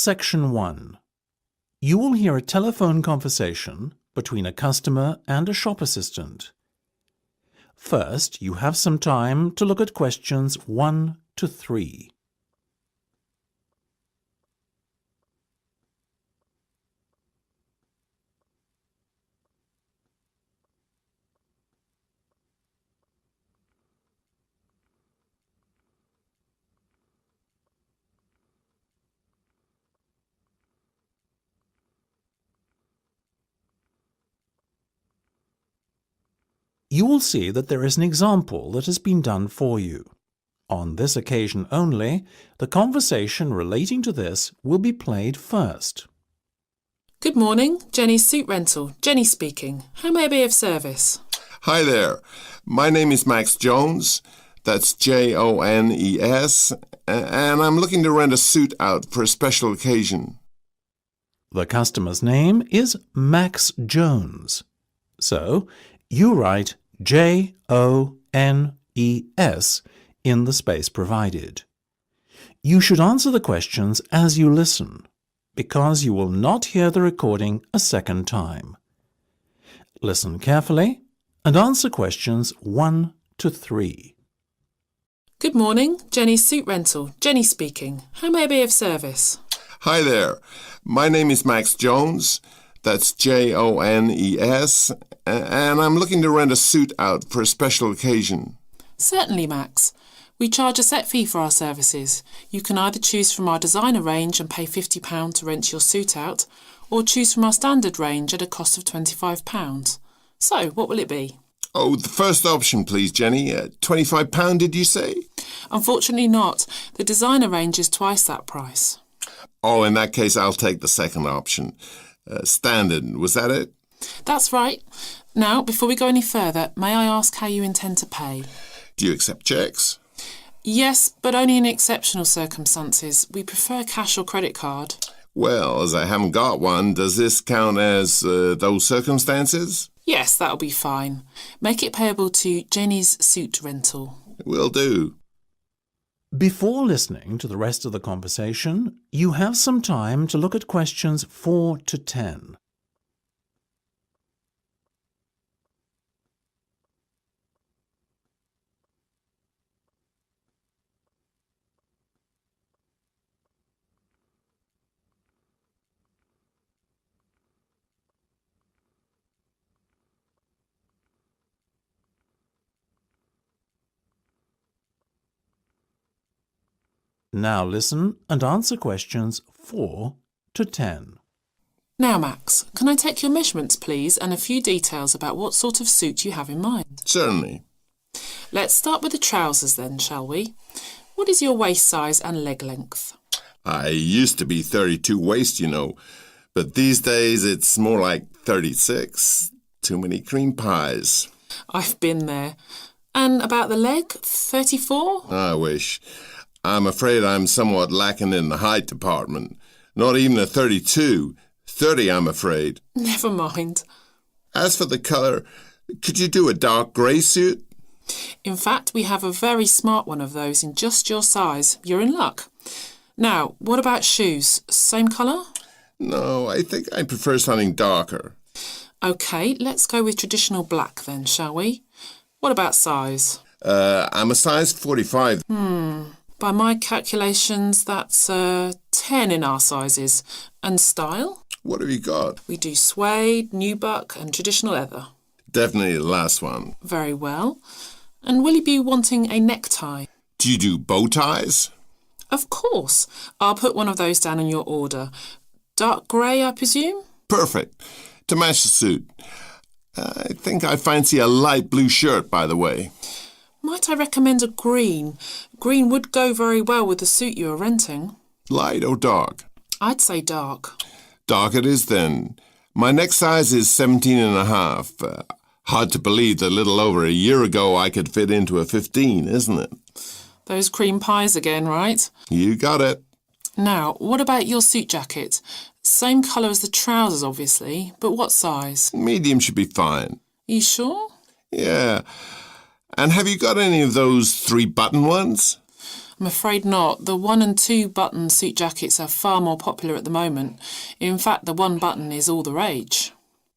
Section 1. You will hear a telephone conversation between a customer and a shop assistant. First, you have some time to look at questions 1 to 3. You will see that there is an example that has been done for you. On this occasion only, the conversation relating to this will be played first. Good morning, Jenny's Suit Rental. Jenny speaking. How may I be of service? Hi there. My name is Max Jones. That's Jones. And I'm looking to rent a suit out for a special occasion. The customer's name is Max Jones. So, you write Jones in the space provided. You should answer the questions as you listen, because you will not hear the recording a second time. Listen carefully and answer questions 1 to 3. Good morning, Jenny's Suit Rental. Jenny speaking. How may I be of service? Hi there. My name is Max Jones. That's Jones. And I'm looking to rent a suit out for a special occasion. Certainly, Max. We charge a set fee for our services. You can either choose from our designer range and pay £50 to rent your suit out, or choose from our standard range at a cost of £25. So, what will it be? Oh, the first option, please, Jenny. £25, did you say? Unfortunately not. The designer range is twice that price. Oh, in that case, I'll take the second option. Standard, was that it? That's right. Now, before we go any further, may I ask how you intend to pay? Do you accept cheques? Yes, but only in exceptional circumstances. We prefer cash or credit card. Well, as I haven't got one, does this count as those circumstances? Yes, that'll be fine. Make it payable to Jenny's Suit Rental. Will do. Before listening to the rest of the conversation, you have some time to look at questions 4 to 10. Now listen and answer questions 4 to 10. Now, Max, can I take your measurements, please, and a few details about what sort of suit you have in mind? Certainly. Let's start with the trousers then, shall we? What is your waist size and leg length? I used to be 32 waist, you know, but these days it's more like 36. Too many cream pies. I've been there. And about the leg, 34? I wish. I'm afraid I'm somewhat lacking in the height department. Not even a 32. 30, I'm afraid. Never mind. As for the colour, could you do a dark grey suit? In fact, we have a very smart one of those in just your size. You're in luck. Now, what about shoes? Same colour? No, I think I prefer something darker. OK, let's go with traditional black then, shall we? What about size? I'm a size 45. By my calculations, that's 10 in our sizes. And style? What have you got? We do suede, nubuck and traditional leather. Definitely the last one. Very well. And will you be wanting a necktie? Do you do bow ties? Of course. I'll put one of those down in your order. Dark grey, I presume? Perfect. To match the suit. I think I fancy a light blue shirt, by the way. Might I recommend a green? Green would go very well with the suit you are renting. Light or dark? I'd say dark. Dark it is then. My neck size is 17 and a half. Hard to believe that a little over a year ago I could fit into a 15, isn't it? Those cream pies again, right? You got it. Now, what about your suit jacket? Same colour as the trousers, obviously, but what size? Medium should be fine. You sure? Yeah. And have you got any of those 3-button ones? I'm afraid not. The 1 and 2 button suit jackets are far more popular at the moment. In fact, the 1 button is all the rage.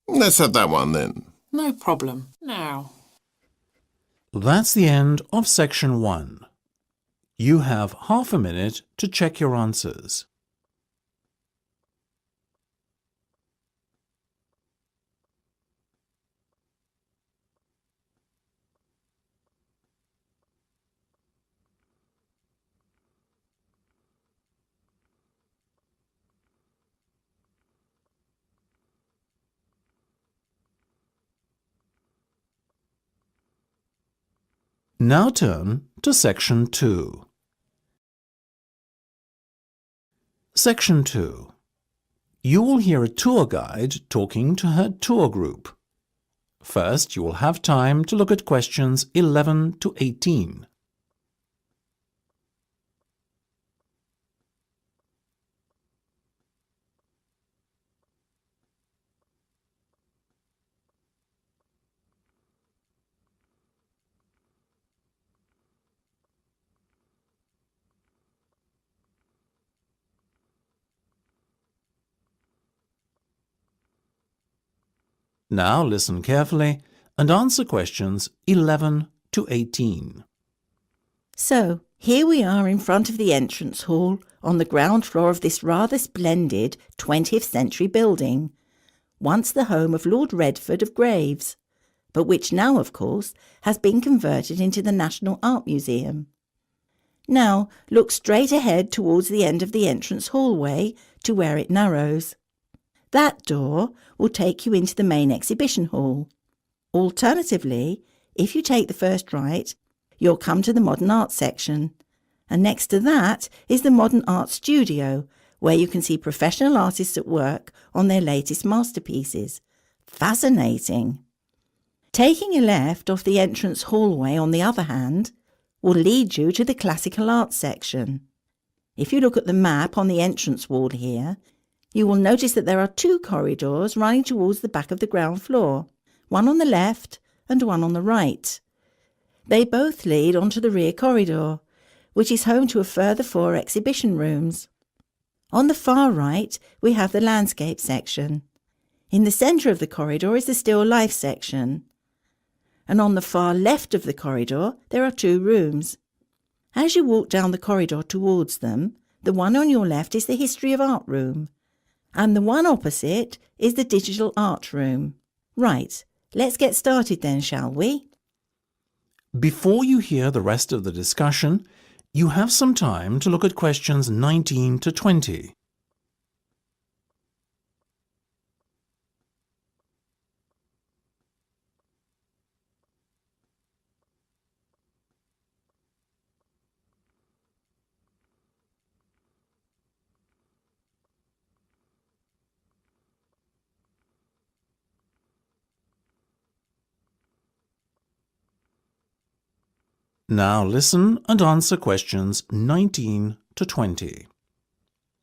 Let's have that one then. No problem. Now. That's the end of section 1. You have half a minute to check your answers. Now turn to section 2. Section 2. You will hear a tour guide talking to her tour group. First, you will have time to look at questions 11 to 18. Now listen carefully and answer questions 11 to 18. So, here we are in front of the entrance hall on the ground floor of this rather splendid 20th century building, once the home of Lord Redford of Graves, but which now, of course, has been converted into the National Art Museum. Now, look straight ahead towards the end of the entrance hallway to where it narrows. That door will take you into the main exhibition hall. Alternatively, if you take the first right, you'll come to the modern art section, and next to that is the modern art studio, where you can see professional artists at work on their latest masterpieces. Fascinating! Taking a left off the entrance hallway, on the other hand, will lead you to the classical art section. If you look at the map on the entrance wall here, you will notice that there are 2 corridors running towards the back of the ground floor, one on the left and one on the right. They both lead onto the rear corridor, which is home to a further 4 exhibition rooms. On the far right, we have the landscape section. In the centre of the corridor is the still life section. And on the far left of the corridor, there are 2 rooms. As you walk down the corridor towards them, the one on your left is the history of art room, and the one opposite is the digital art room. Right, let's get started then, shall we? Before you hear the rest of the discussion, you have some time to look at questions 19 to 20. Now listen and answer questions 19 to 20.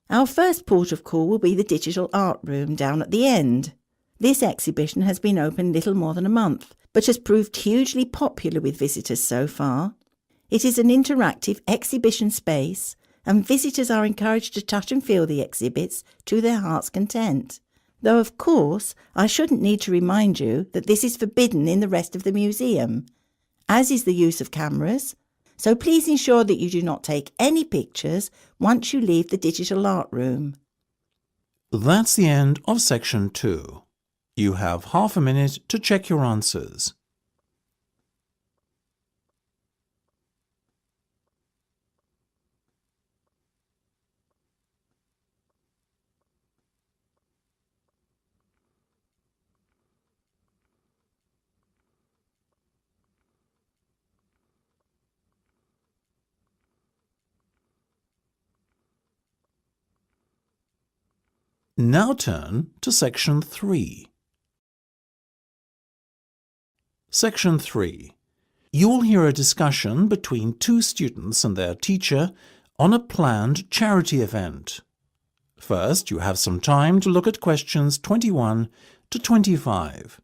Our first port of call will be the digital art room down at the end. This exhibition has been open little more than a month, but has proved hugely popular with visitors so far. It is an interactive exhibition space, and visitors are encouraged to touch and feel the exhibits to their heart's content. Though, of course, I shouldn't need to remind you that this is forbidden in the rest of the museum, as is the use of cameras, so please ensure that you do not take any pictures once you leave the digital art room. That's the end of section 2. You have half a minute to check your answers. Now turn to section 3. Section 3. You will hear a discussion between 2 students and their teacher on a planned charity event. First, you have some time to look at questions 21 to 25.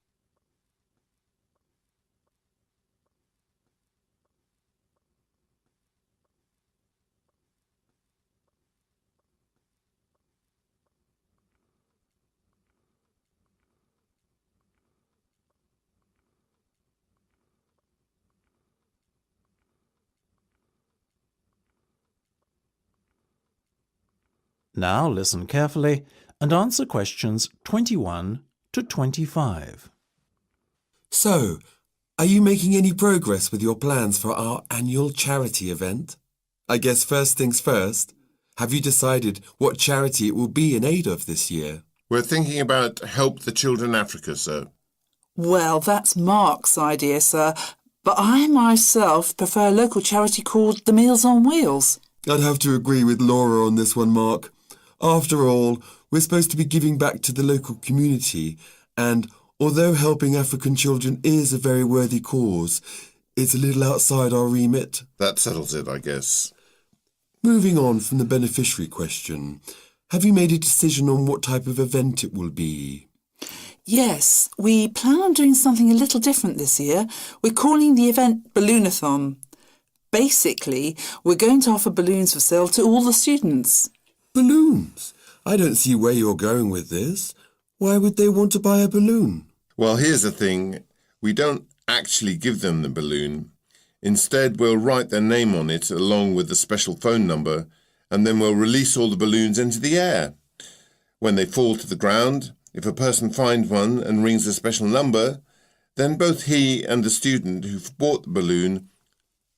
Now listen carefully and answer questions 21 to 25. So, are you making any progress with your plans for our annual charity event? I guess first things first, have you decided what charity it will be in aid of this year? We're thinking about Help the Children Africa, sir. Well, that's Mark's idea, sir, but I myself prefer a local charity called the Meals on Wheels. I'd have to agree with Laura on this one, Mark. After all, we're supposed to be giving back to the local community, and although helping African children is a very worthy cause, it's a little outside our remit. That settles it, I guess. Moving on from the beneficiary question, have you made a decision on what type of event it will be? Yes, we plan on doing something a little different this year. We're calling the event Balloonathon. Basically, we're going to offer balloons for sale to all the students. Balloons? I don't see where you're going with this. Why would they want to buy a balloon? Well, here's the thing. We don't actually give them the balloon. Instead, we'll write their name on it along with the special phone number, and then we'll release all the balloons into the air. When they fall to the ground, if a person finds one and rings a special number, then both he and the student who've bought the balloon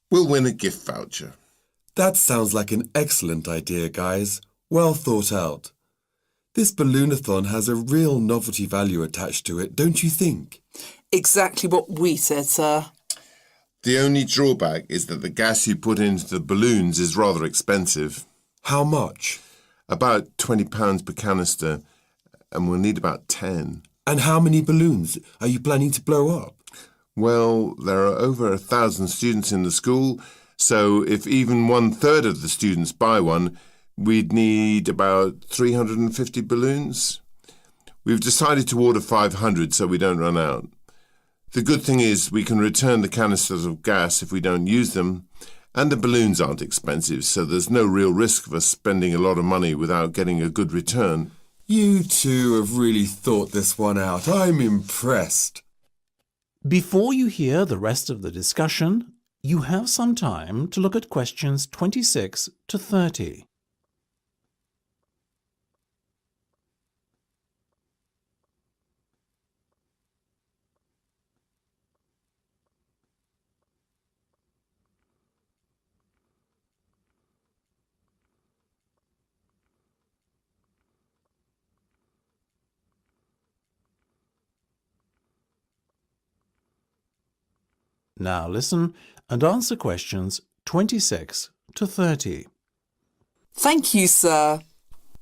will win a gift voucher. That sounds like an excellent idea, guys. Well thought out. This Balloonathon has a real novelty value attached to it, don't you think? Exactly what we said, sir. The only drawback is that the gas you put into the balloons is rather expensive. How much? About £20 per canister, and we'll need about 10. And how many balloons are you planning to blow up? Well, there are over 1,000 students in the school, so if even 1/3 of the students buy one, we'd need about 350 balloons. We've decided to order 500 so we don't run out. The good thing is we can return the canisters of gas if we don't use them, and the balloons aren't expensive, so there's no real risk of us spending a lot of money without getting a good return. You two have really thought this one out. I'm impressed. Before you hear the rest of the discussion, you have some time to look at questions 26 to 30. Now listen and answer questions 26 to 30. Thank you, sir.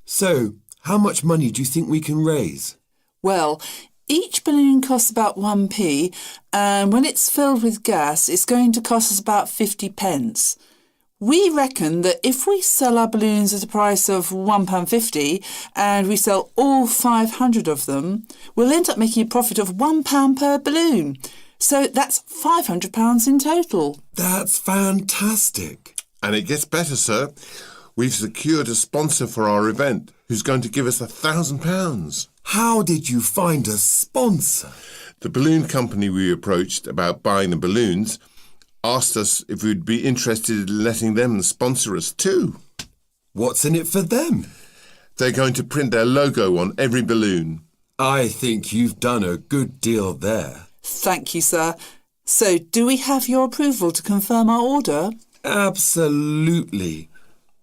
So, how much money do you think we can raise? Well, each balloon costs about 1p, and when it's filled with gas, it's going to cost us about 50 pence. We reckon that if we sell our balloons at a price of £1.50 and we sell all 500 of them, we'll end up making a profit of £1 per balloon. So that's £500 in total. That's fantastic. And it gets better, sir. We've secured a sponsor for our event who's going to give us £1,000. How did you find a sponsor? The balloon company we approached about buying the balloons asked us if we'd be interested in letting them sponsor us too. What's in it for them? They're going to print their logo on every balloon. I think you've done a good deal there. Thank you, sir. So, do we have your approval to confirm our order? Absolutely.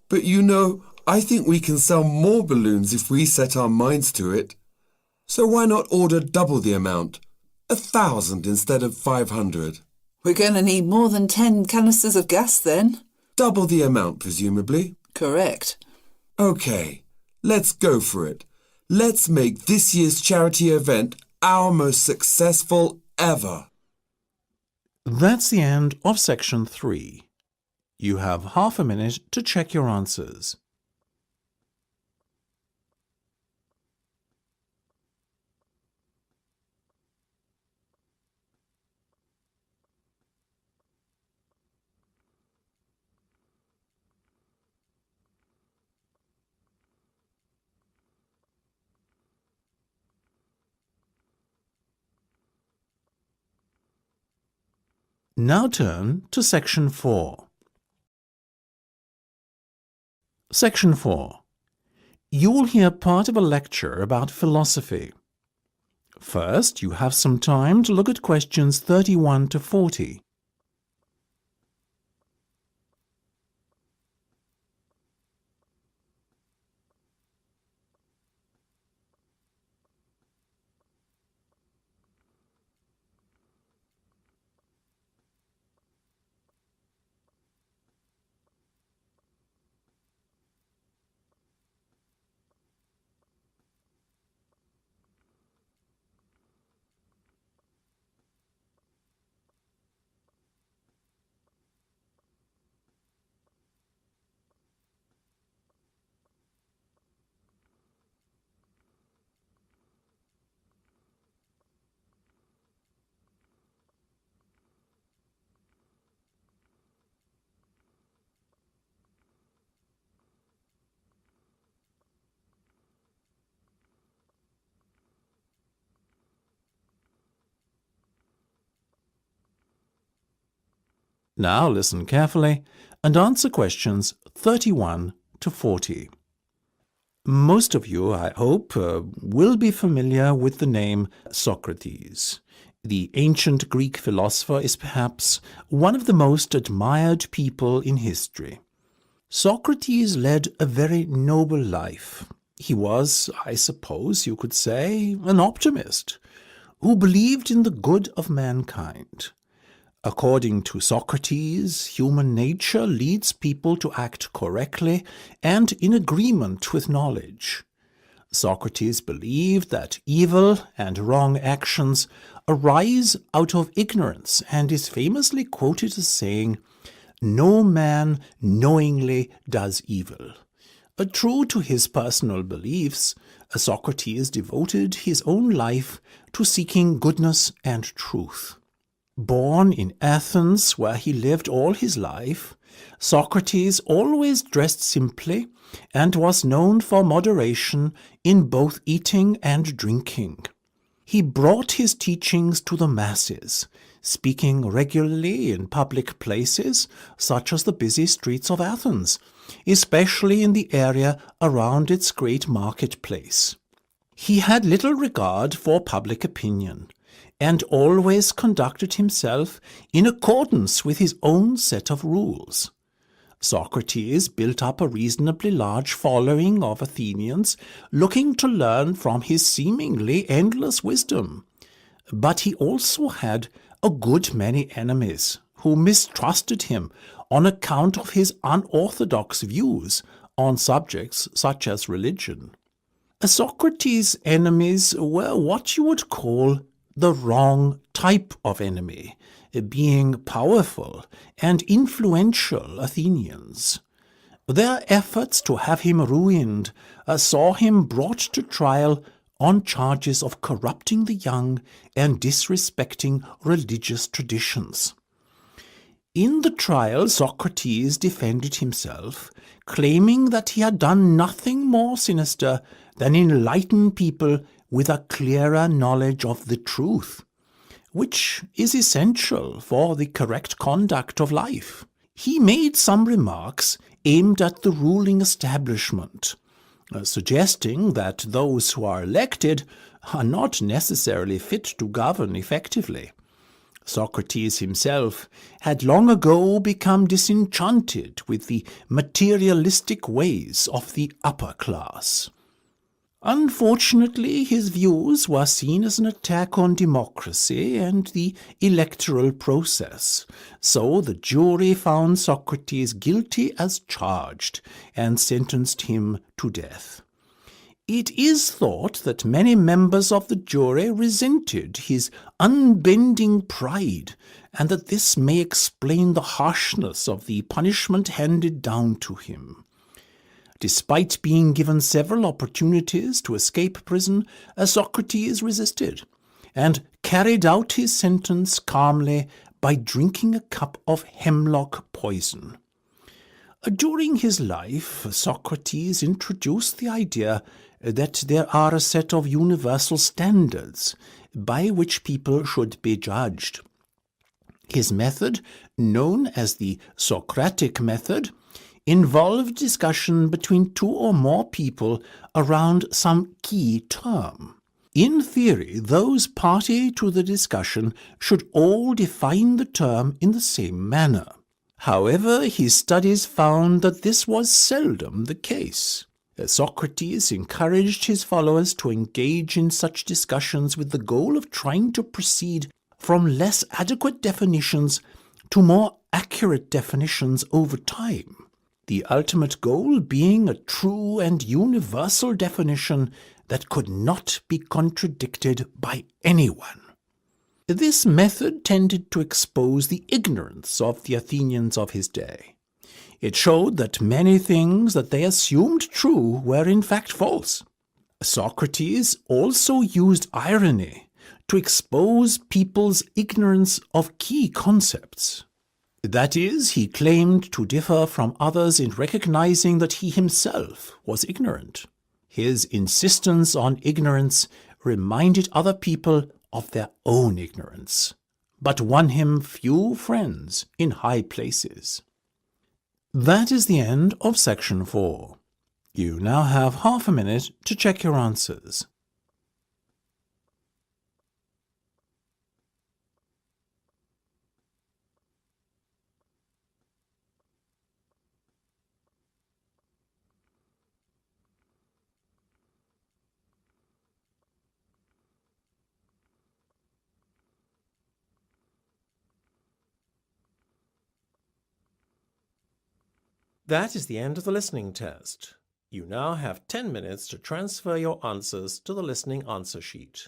But you know, I think we can sell more balloons if we set our minds to it. So why not order double the amount? 1,000 instead of 500. We're going to need more than 10 canisters of gas then. Double the amount, presumably. Correct. OK, let's go for it. Let's make this year's charity event our most successful ever. That's the end of section 3. You have half a minute to check your answers. Now turn to section 4. Section 4. You will hear part of a lecture about philosophy. First, you have some time to look at questions 31 to 40. Now listen carefully and answer questions 31 to 40. Most of you, I hope, will be familiar with the name Socrates. The ancient Greek philosopher is perhaps one of the most admired people in history. Socrates led a very noble life. He was, I suppose you could say, an optimist who believed in the good of mankind. According to Socrates, human nature leads people to act correctly and in agreement with knowledge. Socrates believed that evil and wrong actions arise out of ignorance and is famously quoted as saying, "No man knowingly does evil." True to his personal beliefs, Socrates devoted his own life to seeking goodness and truth. Born in Athens, where he lived all his life, Socrates always dressed simply and was known for moderation in both eating and drinking. He brought his teachings to the masses, speaking regularly in public places such as the busy streets of Athens, especially in the area around its great marketplace. He had little regard for public opinion, and always conducted himself in accordance with his own set of rules. Socrates built up a reasonably large following of Athenians looking to learn from his seemingly endless wisdom. But he also had a good many enemies who mistrusted him on account of his unorthodox views on subjects such as religion. Socrates' enemies were what you would call the wrong type of enemy, being powerful and influential Athenians. Their efforts to have him ruined saw him brought to trial on charges of corrupting the young and disrespecting religious traditions. In the trial, Socrates defended himself, claiming that he had done nothing more sinister than enlighten people with a clearer knowledge of the truth, which is essential for the correct conduct of life. He made some remarks aimed at the ruling establishment, suggesting that those who are elected are not necessarily fit to govern effectively. Socrates himself had long ago become disenchanted with the materialistic ways of the upper class. Unfortunately, his views were seen as an attack on democracy and the electoral process, so the jury found Socrates guilty as charged and sentenced him to death. It is thought that many members of the jury resented his unbending pride, and that this may explain the harshness of the punishment handed down to him. Despite being given several opportunities to escape prison, Socrates resisted and carried out his sentence calmly by drinking a cup of hemlock poison. During his life, Socrates introduced the idea that there are a set of universal standards by which people should be judged. His method, known as the Socratic method, involved discussion between two or more people around some key term. In theory, those party to the discussion should all define the term in the same manner. However, his studies found that this was seldom the case. Socrates encouraged his followers to engage in such discussions with the goal of trying to proceed from less adequate definitions to more accurate definitions over time, the ultimate goal being a true and universal definition that could not be contradicted by anyone. This method tended to expose the ignorance of the Athenians of his day. It showed that many things that they assumed true were in fact false. Socrates also used irony to expose people's ignorance of key concepts. That is, he claimed to differ from others in recognizing that he himself was ignorant. His insistence on ignorance reminded other people of their own ignorance, but won him few friends in high places. That is the end of section 4. You now have half a minute to check your answers. That is the end of the listening test. You now have 10 minutes to transfer your answers to the listening answer sheet.